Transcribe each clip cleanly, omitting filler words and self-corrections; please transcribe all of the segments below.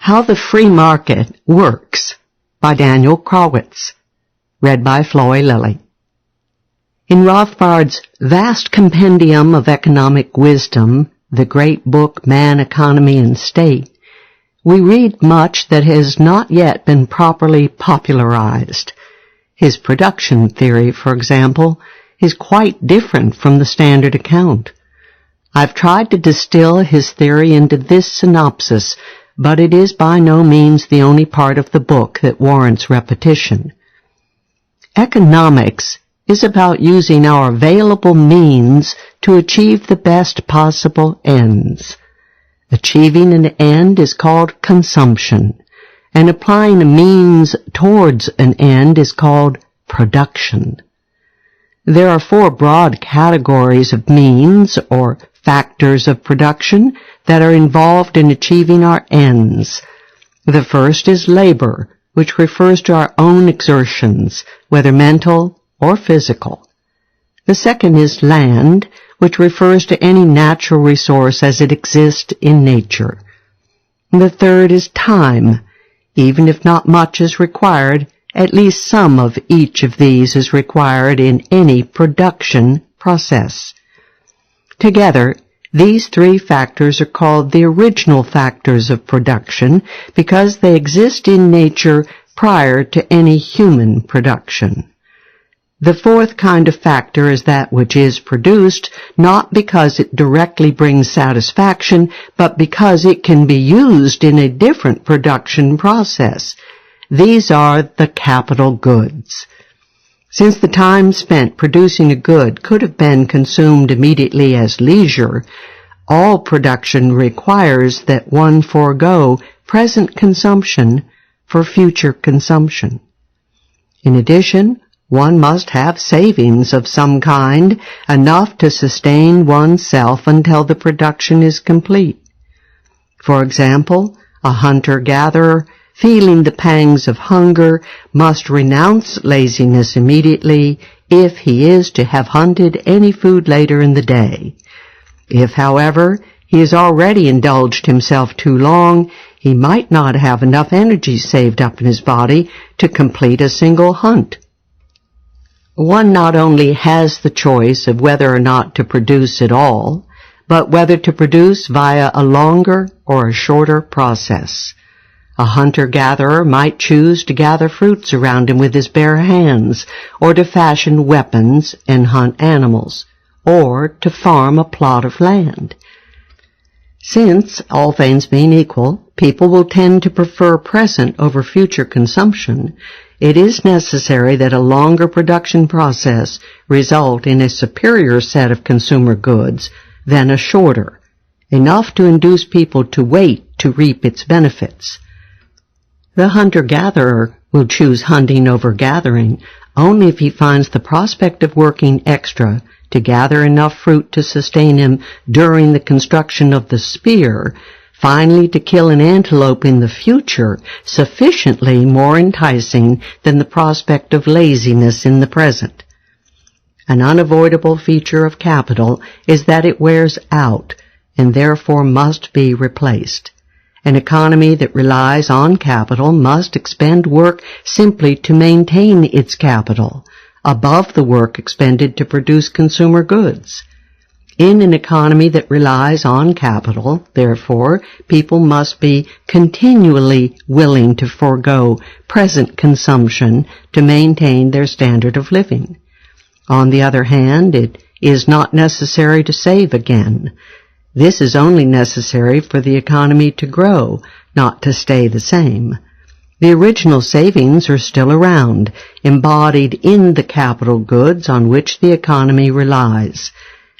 How the Free Market Works by Daniel Krawitz, read by Floy Lilly. In Rothbard's vast compendium of economic wisdom, the great book Man, Economy, and State, we read much that has not yet been properly popularized. His production theory, for example, is quite different from the standard account. I've tried to distill his theory into this synopsis, but it is by no means the only part of the book that warrants repetition. Economics is about using our available means to achieve the best possible ends. Achieving an end is called consumption, and applying a means towards an end is called production. There are 4 broad categories of means or factors of production that are involved in achieving our ends. The first is labor, which refers to our own exertions, whether mental or physical. The second is land, which refers to any natural resource as it exists in nature. The third is time. Even if not much is required, at least some of each of these is required in any production process. Together, these 3 factors are called the original factors of production because they exist in nature prior to any human production. The 4th kind of factor is that which is produced, not because it directly brings satisfaction, but because it can be used in a different production process. These are the capital goods. Since the time spent producing a good could have been consumed immediately as leisure, all production requires that one forego present consumption for future consumption. In addition, one must have savings of some kind, enough to sustain oneself until the production is complete. For example, a hunter-gatherer, feeling the pangs of hunger, must renounce laziness immediately if he is to have hunted any food later in the day. If, however, he has already indulged himself too long, he might not have enough energy saved up in his body to complete a single hunt. One not only has the choice of whether or not to produce at all, but whether to produce via a longer or a shorter process. A hunter-gatherer might choose to gather fruits around him with his bare hands, or to fashion weapons and hunt animals, or to farm a plot of land. Since, all things being equal, people will tend to prefer present over future consumption, it is necessary that a longer production process result in a superior set of consumer goods than a shorter, enough to induce people to wait to reap its benefits. The hunter-gatherer will choose hunting over gathering only if he finds the prospect of working extra to gather enough fruit to sustain him during the construction of the spear, finally to kill an antelope in the future, sufficiently more enticing than the prospect of laziness in the present. An unavoidable feature of capital is that it wears out, and therefore must be replaced. An economy that relies on capital must expend work simply to maintain its capital, above the work expended to produce consumer goods. In an economy that relies on capital, therefore, people must be continually willing to forego present consumption to maintain their standard of living. On the other hand, it is not necessary to save again. This is only necessary for the economy to grow, not to stay the same. The original savings are still around, embodied in the capital goods on which the economy relies.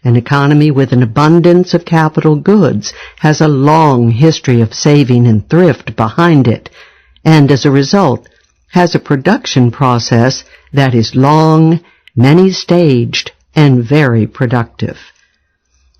An economy with an abundance of capital goods has a long history of saving and thrift behind it, and as a result has a production process that is long, many-staged, and very productive.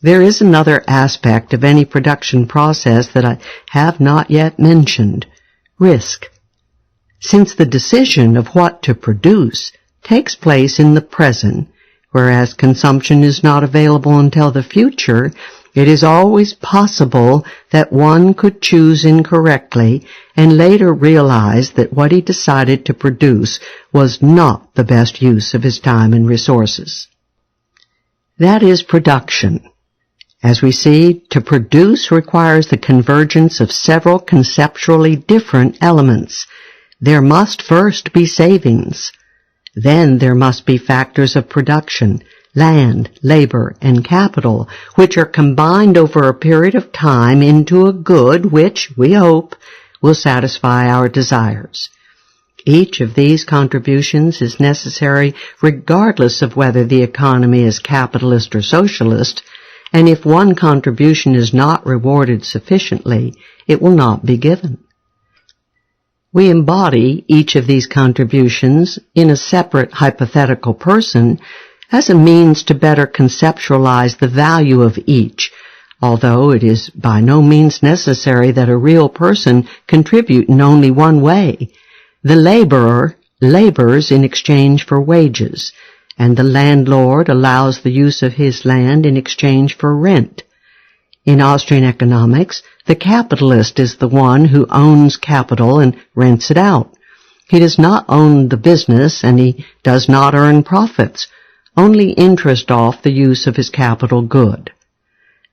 There is another aspect of any production process that I have not yet mentioned: risk. Since the decision of what to produce takes place in the present, whereas consumption is not available until the future, It is always possible that one could choose incorrectly and later realize that what he decided to produce was not the best use of his time and resources. That is production. As we see, to produce requires the convergence of several conceptually different elements. There must first be savings. Then there must be factors of production, land, labor, and capital, which are combined over a period of time into a good which, we hope, will satisfy our desires. Each of these contributions is necessary regardless of whether the economy is capitalist or socialist, and if one contribution is not rewarded sufficiently, it will not be given. We embody each of these contributions in a separate hypothetical person as a means to better conceptualize the value of each, although it is by no means necessary that a real person contribute in only one way. The laborer labors in exchange for wages, and the landlord allows the use of his land in exchange for rent. In Austrian economics, the capitalist is the one who owns capital and rents it out. He does not own the business, and he does not earn profits, only interest off the use of his capital good.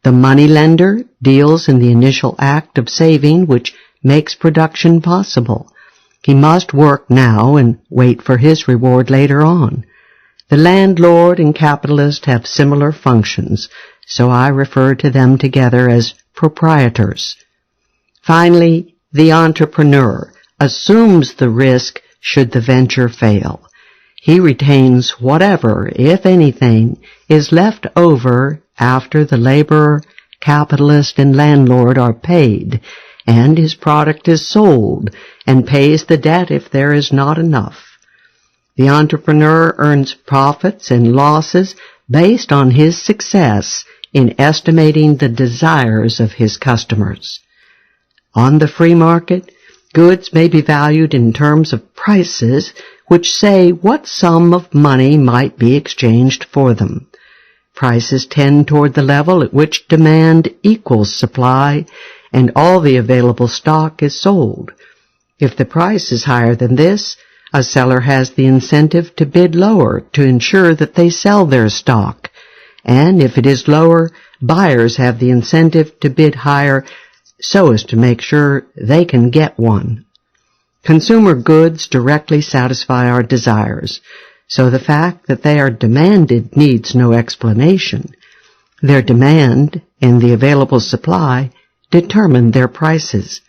The moneylender deals in the initial act of saving which makes production possible. He must work now and wait for his reward later on. The landlord and capitalist have similar functions, so I refer to them together as proprietors. Finally, the entrepreneur assumes the risk should the venture fail. He retains whatever, if anything, is left over after the laborer, capitalist, and landlord are paid, and his product is sold, and pays the debt if there is not enough. The entrepreneur earns profits and losses based on his success in estimating the desires of his customers. On the free market, goods may be valued in terms of prices which say what sum of money might be exchanged for them. Prices tend toward the level at which demand equals supply, and all the available stock is sold. If the price is higher than this, a seller has the incentive to bid lower to ensure that they sell their stock, and if it is lower, buyers have the incentive to bid higher so as to make sure they can get one. Consumer goods directly satisfy our desires, so the fact that they are demanded needs no explanation. Their demand and the available supply determine their prices.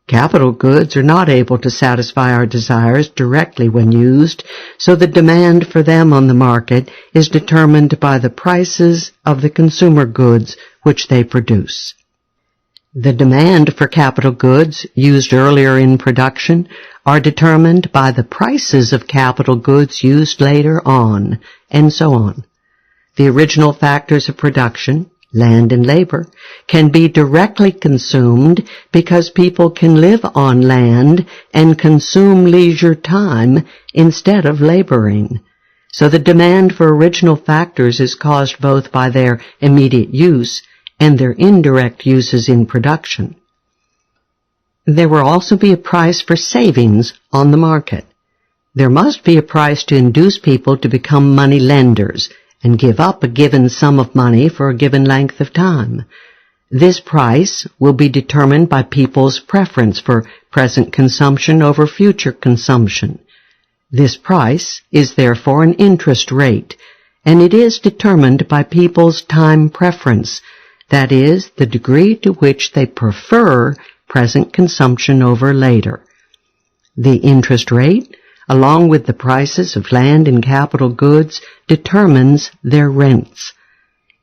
Capital goods are not able to satisfy our desires directly when used, so the demand for them on the market is determined by the prices of the consumer goods which they produce. The demand for capital goods used earlier in production are determined by the prices of capital goods used later on, and so on. The original factors of production, land and labor, can be directly consumed because people can live on land and consume leisure time instead of laboring. So the demand for original factors is caused both by their immediate use and their indirect uses in production. There will also be a price for savings on the market. There must be a price to induce people to become money lenders and give up a given sum of money for a given length of time. This price will be determined by people's preference for present consumption over future consumption. This price is therefore an interest rate, and it is determined by people's time preference, that is, the degree to which they prefer present consumption over later. The interest rate, along with the prices of land and capital goods, determines their rents.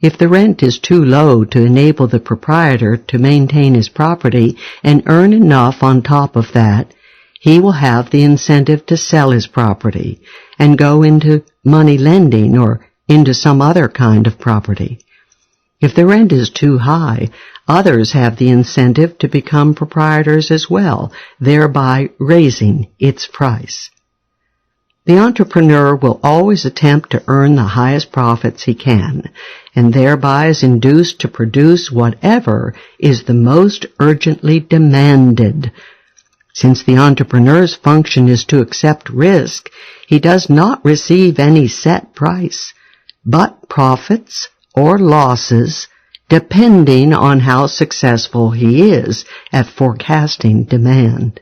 If the rent is too low to enable the proprietor to maintain his property and earn enough on top of that, he will have the incentive to sell his property and go into money lending or into some other kind of property. If the rent is too high, others have the incentive to become proprietors as well, thereby raising its price. The entrepreneur will always attempt to earn the highest profits he can, and thereby is induced to produce whatever is the most urgently demanded. Since the entrepreneur's function is to accept risk, he does not receive any set price, but profits or losses depending on how successful he is at forecasting demand.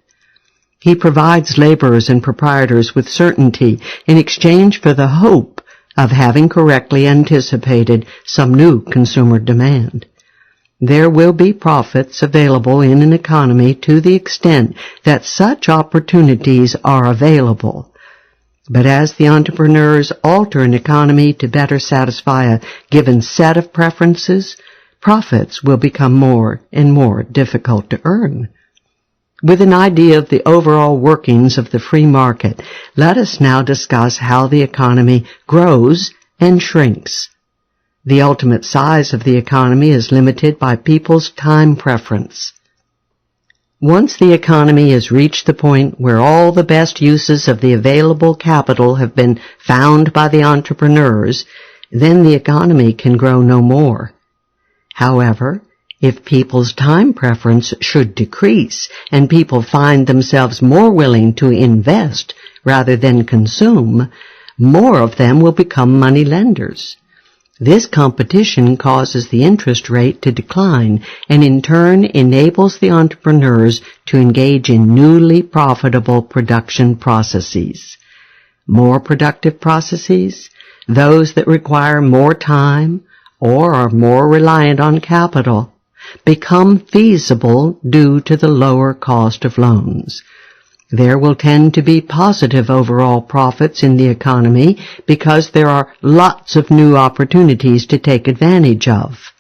He provides laborers and proprietors with certainty in exchange for the hope of having correctly anticipated some new consumer demand. There will be profits available in an economy to the extent that such opportunities are available. But as the entrepreneurs alter an economy to better satisfy a given set of preferences, profits will become more and more difficult to earn. With an idea of the overall workings of the free market, let us now discuss how the economy grows and shrinks. The ultimate size of the economy is limited by people's time preference. Once the economy has reached the point where all the best uses of the available capital have been found by the entrepreneurs, then the economy can grow no more. However, if people's time preference should decrease and people find themselves more willing to invest rather than consume, more of them will become money lenders. This competition causes the interest rate to decline and in turn enables the entrepreneurs to engage in newly profitable production processes. More productive processes, those that require more time or are more reliant on capital, become feasible due to the lower cost of loans. There will tend to be positive overall profits in the economy because there are lots of new opportunities to take advantage of.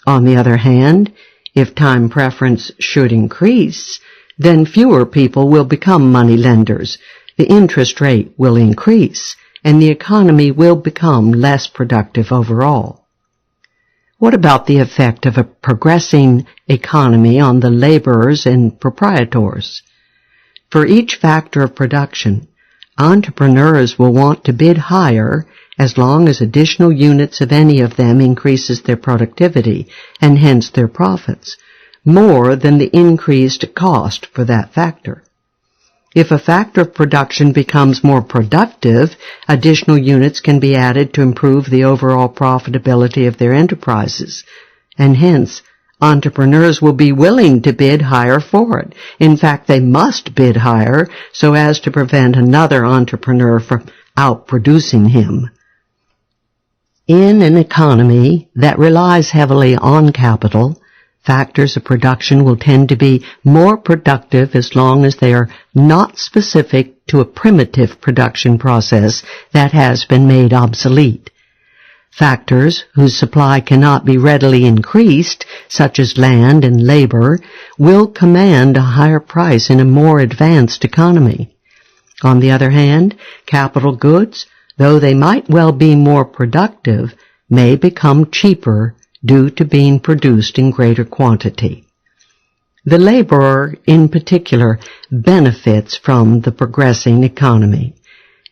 On the other hand, if time preference should increase, then fewer people will become money lenders, the interest rate will increase, and the economy will become less productive overall. What about the effect of a progressing economy on the laborers and proprietors? For each factor of production, entrepreneurs will want to bid higher as long as additional units of any of them increases their productivity and hence their profits, more than the increased cost for that factor. If a factor of production becomes more productive, additional units can be added to improve the overall profitability of their enterprises, and hence entrepreneurs will be willing to bid higher for it. In fact, they must bid higher so as to prevent another entrepreneur from outproducing him. In an economy that relies heavily on capital, factors of production will tend to be more productive as long as they are not specific to a primitive production process that has been made obsolete. Factors whose supply cannot be readily increased, such as land and labor, will command a higher price in a more advanced economy. On the other hand, capital goods, though they might well be more productive, may become cheaper due to being produced in greater quantity. The laborer, in particular, benefits from the progressing economy.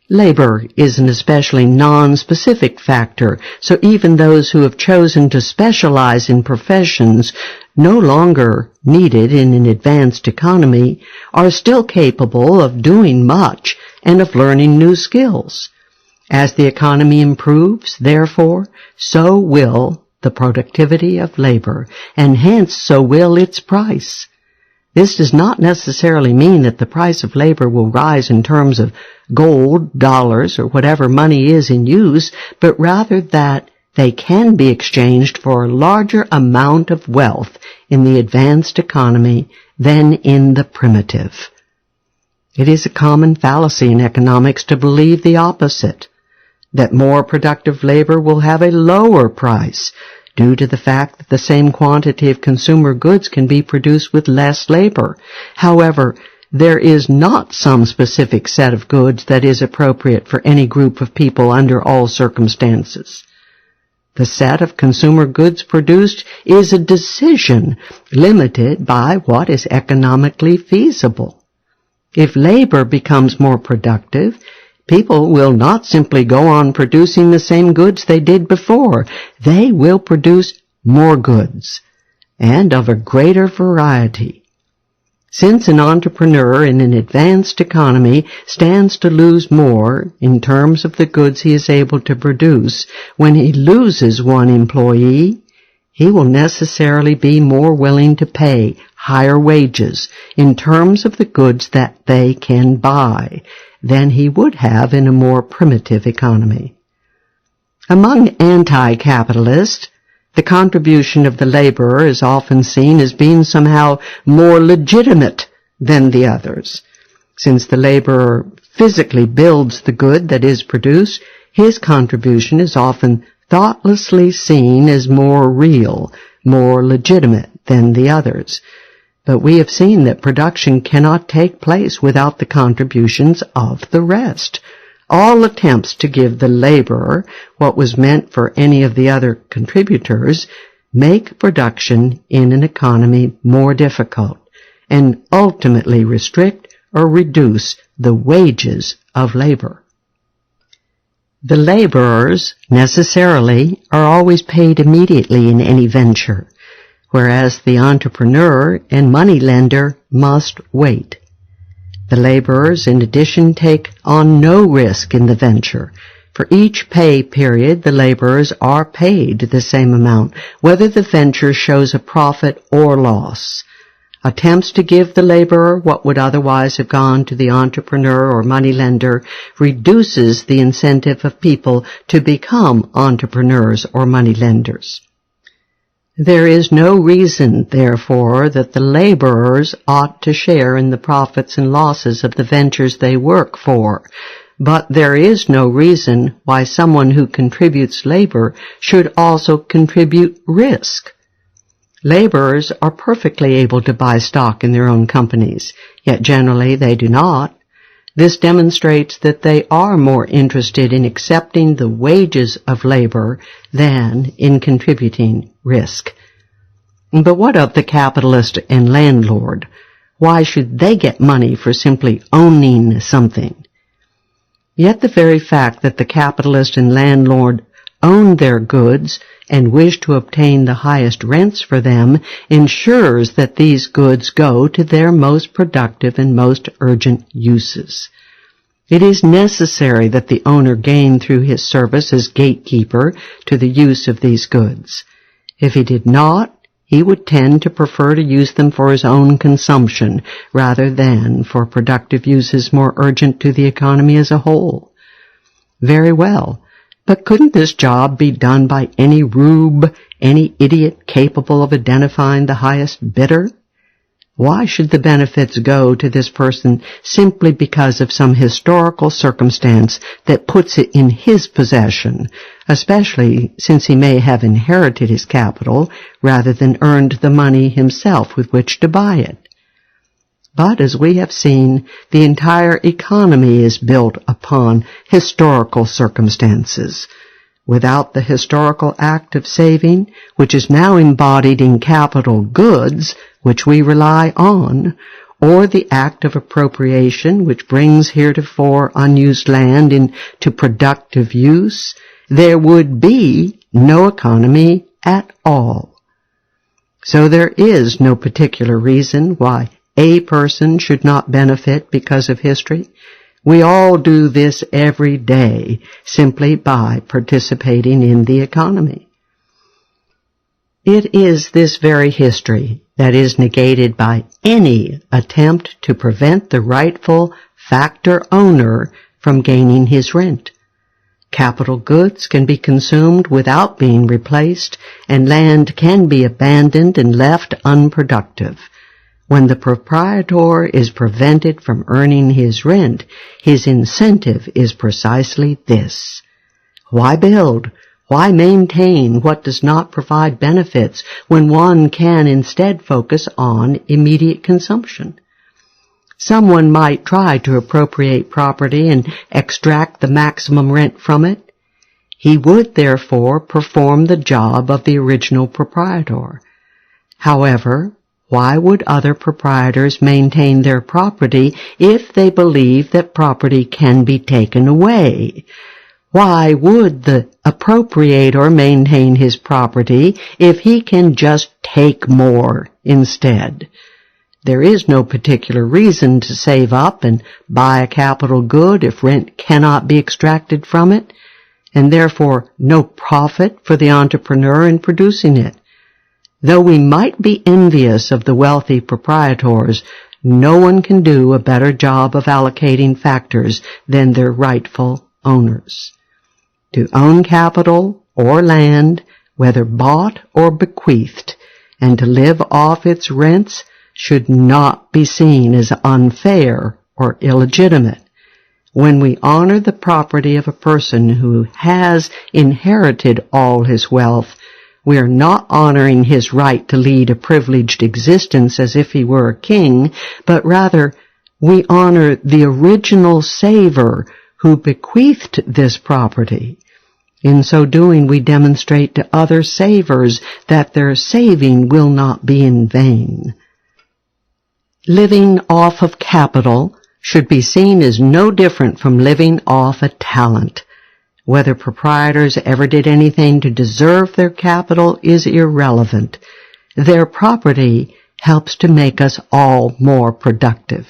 Labor is an especially non-specific factor, so even those who have chosen to specialize in professions no longer needed in an advanced economy are still capable of doing much and of learning new skills. As the economy improves, therefore, so will the productivity of labor, and hence so will its price. This does not necessarily mean that the price of labor will rise in terms of gold, dollars, or whatever money is in use, but rather that they can be exchanged for a larger amount of wealth in the advanced economy than in the primitive. It is a common fallacy in economics to believe the opposite, that more productive labor will have a lower price due to the fact that the same quantity of consumer goods can be produced with less labor. However, there is not some specific set of goods that is appropriate for any group of people under all circumstances. The set of consumer goods produced is a decision limited by what is economically feasible. If labor becomes more productive, People will not simply go on producing the same goods they did before. They will produce more goods, and of a greater variety. Since an entrepreneur in an advanced economy stands to lose more in terms of the goods he is able to produce when he loses one employee, he will necessarily be more willing to pay higher wages in terms of the goods that they can buy than he would have in a more primitive economy. Among anti-capitalists, the contribution of the laborer is often seen as being somehow more legitimate than the others. Since the laborer physically builds the good that is produced, his contribution is often thoughtlessly seen as more real, more legitimate than the others. But we have seen that production cannot take place without the contributions of the rest. All attempts to give the laborer what was meant for any of the other contributors make production in an economy more difficult and ultimately restrict or reduce the wages of labor. The laborers necessarily are always paid immediately in any venture, whereas the entrepreneur and moneylender must wait. The laborers, in addition, take on no risk in the venture. For each pay period, the laborers are paid the same amount, whether the venture shows a profit or loss. Attempts to give the laborer what would otherwise have gone to the entrepreneur or moneylender reduces the incentive of people to become entrepreneurs or moneylenders. There is no reason, therefore, that the laborers ought to share in the profits and losses of the ventures they work for, but there is no reason why someone who contributes labor should also contribute risk. Laborers are perfectly able to buy stock in their own companies, yet generally they do not. This demonstrates that they are more interested in accepting the wages of labor than in contributing risk. But what of the capitalist and landlord? Why should they get money for simply owning something? Yet the very fact that the capitalist and landlord own their goods and wish to obtain the highest rents for them ensures that these goods go to their most productive and most urgent uses. It is necessary that the owner gain through his service as gatekeeper to the use of these goods. If he did not, he would tend to prefer to use them for his own consumption rather than for productive uses more urgent to the economy as a whole. Very well. But couldn't this job be done by any rube, any idiot capable of identifying the highest bidder? Why should the benefits go to this person simply because of some historical circumstance that puts it in his possession, especially since he may have inherited his capital rather than earned the money himself with which to buy it? But as we have seen, the entire economy is built upon historical circumstances. Without the historical act of saving, which is now embodied in capital goods, which we rely on, or the act of appropriation, which brings heretofore unused land into productive use, there would be no economy at all. So there is no particular reason why a person should not benefit because of history. We all do this every day simply by participating in the economy. It is this very history that is negated by any attempt to prevent the rightful factor owner from gaining his rent. Capital goods can be consumed without being replaced, and land can be abandoned and left unproductive. When the proprietor is prevented from earning his rent, his incentive is precisely this. Why build? Why maintain what does not provide benefits when one can instead focus on immediate consumption? Someone might try to appropriate property and extract the maximum rent from it. He would therefore perform the job of the original proprietor. However, Why would other proprietors maintain their property if they believe that property can be taken away? Why would the appropriator maintain his property if he can just take more instead? There is no particular reason to save up and buy a capital good if rent cannot be extracted from it, and therefore no profit for the entrepreneur in producing it. Though we might be envious of the wealthy proprietors, no one can do a better job of allocating factors than their rightful owners. To own capital or land, whether bought or bequeathed, and to live off its rents should not be seen as unfair or illegitimate. When we honor the property of a person who has inherited all his wealth, we are not honoring his right to lead a privileged existence as if he were a king, but rather we honor the original saver who bequeathed this property. In so doing, we demonstrate to other savers that their saving will not be in vain. Living off of capital should be seen as no different from living off a talent. Whether proprietors ever did anything to deserve their capital is irrelevant. Their property helps to make us all more productive.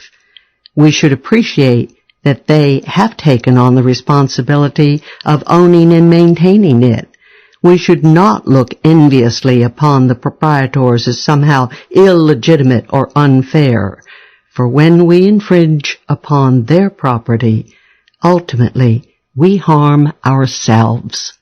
We should appreciate that they have taken on the responsibility of owning and maintaining it. We should not look enviously upon the proprietors as somehow illegitimate or unfair, for when we infringe upon their property, ultimately we harm ourselves.